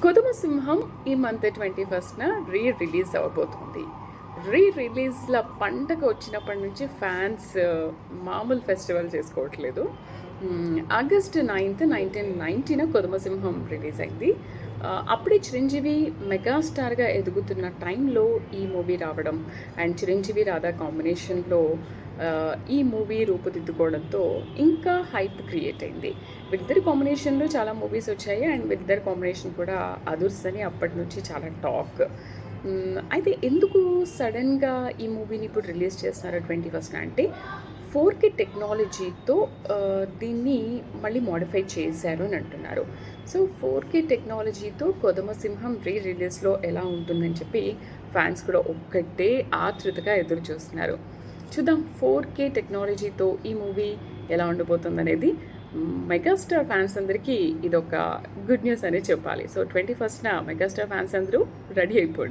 కొదుమ సింహం ఈ month 21న release అవ్వబోతుంది. రిలీజ్ల పండగ వచ్చినప్పటి నుంచి ఫ్యాన్స్ మామూలు ఫెస్టివల్ చేసుకోవట్లేదు. ఆగస్ట్ 9th 1990న కొదుమ సింహం రిలీజ్ అయింది. అప్పుడే చిరంజీవి మెగాస్టార్గా ఎదుగుతున్న టైంలో ఈ మూవీ రావడం అండ్ చిరంజీవి రాధా కాంబినేషన్లో ఈ మూవీ రూపుదిద్దుకోవడంతో ఇంకా హైప్ క్రియేట్ అయింది. వీళ్ళిద్దరి కాంబినేషన్లో చాలా మూవీస్ వచ్చాయి అండ్ వీళ్ళిద్దరి కాంబినేషన్ కూడా అదుర్స్ అని అప్పటి నుంచి చాలా టాక్. అయితే ఎందుకు సడన్గా ఈ మూవీని ఇప్పుడు రిలీజ్ చేస్తున్నారు 21st అంటే 4K టెక్నాలజీతో దీన్ని మళ్ళీ మోడిఫై చేశారు అని అంటున్నారు. సో 4K టెక్నాలజీతో కొదమ సింహం రిలీజ్లో ఎలా ఉంటుందని చెప్పి ఫ్యాన్స్ కూడా ఒక్కటే ఆతృతగా ఎదురు చూస్తున్నారు. చూద్దాం 4K టెక్నాలజీతో ఈ మూవీ ఎలా ఉండబోతుంది అనేది. మెగాస్టార్ ఫ్యాన్స్ అందరికీ ఇదొక గుడ్ న్యూస్ అనే చెప్పాలి. సో 21st మెగాస్టార్ ఫ్యాన్స్ అందరూ రెడీ అయిపోండి.